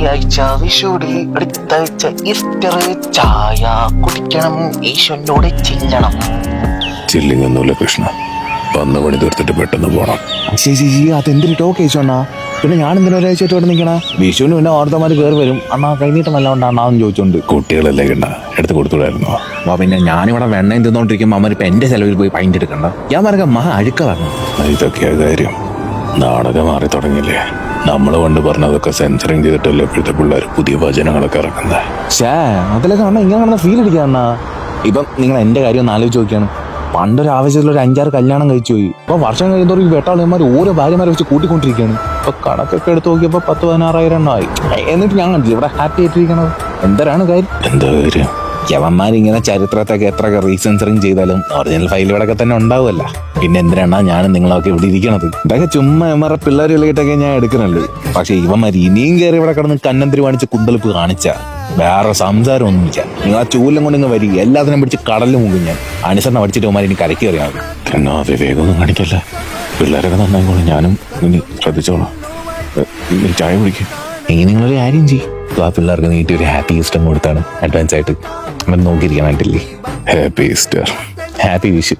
ആഴ്ച വിഷുടി, അടുത്താഴ്ച ഈസ്റ്റർ, ചായ കുടിക്കണം, ഈശ്വരനോട് ചില്ലണം. ചില്ലിങ് ഒന്നുമില്ല കൃഷ്ണ, വന്ന പണി തീർത്തിട്ട് പെട്ടെന്ന് പോണം. ശരി അതെന്തൊരു ടോക്ക് അയച്ചോണ്ണാ. പിന്നെ ഞാൻ എന്തിനാ ഒരാഴ്ചയായിട്ട് ഇവിടെ നിൽക്കണ? വിഷുവിന് പിന്നെ ഓർത്തമാര് കയറി വരും. അണ്ണാ കൈനീട്ടം വല്ല ഉണ്ടാന്ന് ചോദിച്ചോണ്ട്. കുട്ടികളല്ലേ കണ്ട എടുത്ത് കൊടുത്തുകൂടായിരുന്നോ? അപ്പൊ പിന്നെ ഞാനിവിടെ വെണ്ണയും തിന്നോണ്ടിരിക്കുമ്പോൾ അമ്മ ഇപ്പൊ എന്റെ ചെലവിൽ പോയി പൈൻ്റ് എടുക്കണ്ട. ഞാൻ പറഞ്ഞ അഴുക്ക പറഞ്ഞു. ഇതൊക്കെയാ കാര്യം. നാടകം മാറി തുടങ്ങിയില്ലേ? നമ്മൾ കൊണ്ട് പറഞ്ഞതൊക്കെ സെൻസറിങ് ചെയ്തിട്ടല്ലേ ഇപ്പോഴത്തെ പിള്ളേർ പുതിയ വചനങ്ങളൊക്കെ ഇറക്കുന്നത്. ഷേ അതിലൊക്കെ അണ്ണാ ഇങ്ങനെ കാണുന്ന ഫീൽ അടിക്കുക അണ്ണാ. ഇപ്പം നിങ്ങൾ എന്റെ കാര്യം ഒന്ന് ആലോചിച്ച് നോക്കിയാണ്. പണ്ടൊരു ആവശ്യത്തിൽ ഒരു 5-6 കല്യാണം കഴിച്ചു പോയി. ഇപ്പൊ വർഷം കഴിയുന്നവർക്ക് ഈ വെട്ടാളിയന്മാർ ഓരോ ഭാര്യമാരെ വെച്ച് കൂട്ടിക്കൊണ്ടിരിക്കുകയാണ്. ഇപ്പൊ കണക്കൊക്കെ എടുത്ത് നോക്കിയപ്പോ 10-16,000 എണ്ണമായി. എന്നിട്ട് ഞാൻ കണ്ടില്ല ഇവിടെ ഹാപ്പി ആയിട്ടിരിക്കണത്. എന്തരാണ് കാര്യം? എന്താ കാര്യം? യവന്മാരിങ്ങനെ ചരിത്രത്തൊക്കെ എത്രയൊക്കെ റീസെൻസറിങ് ചെയ്താലും ഒറിജിനൽ ഫയൽ ഇവിടെ തന്നെ ഉണ്ടാവുമല്ല. പിന്നെ എന്തിനാണ് ഞാനും നിങ്ങളൊക്കെ ഇവിടെ ഇരിക്കണത്? ഇതൊക്കെ ചുമ്മാ എമ്മറെ പിള്ളേർ കളിയിട്ടൊക്കെ ഞാൻ എടുക്കുന്നുള്ളൂ. പക്ഷെ ഇവന്മാർ ഇനിയും കയറി ഇവിടെ കിടന്ന് കന്നന്തിരി വാണിച്ച് കുന്തളിപ്പ് കാണിച്ച വേറെ സംസാരം ഒന്നുമില്ല. നിങ്ങൾ ആ ചൂലം കൊണ്ട് ഇങ്ങ് വരി, എല്ലാത്തിനും പിടിച്ച് കടലിൽ മുങ്ങും. ഞാൻ അനുസരണം പഠിച്ചിട്ട് ഇവന്മാർ ഇനി കരക്കി അറിയാം. എന്നാ വിവേകമൊന്നും കാണിക്കല്ല. പിള്ളേരൊക്കെ നന്നായിക്കോളും. ഞാനും ഇനി ശ്രദ്ധിച്ചോളാം. നീ ചായ കുടിക്കും. ഇനി നിങ്ങളൊരു കാര്യം ചെയ്യും. ആ പിള്ളേർക്ക് നീട്ടി ഒരു ഹാപ്പി ഈസ്റ്റർ കൊടുത്താണ് അഡ്വാൻസ് ആയിട്ട്. നോക്കിയിരിക്കാനായിട്ടില്ലേ? Happy Easter. ഹാപ്പി വിഷു.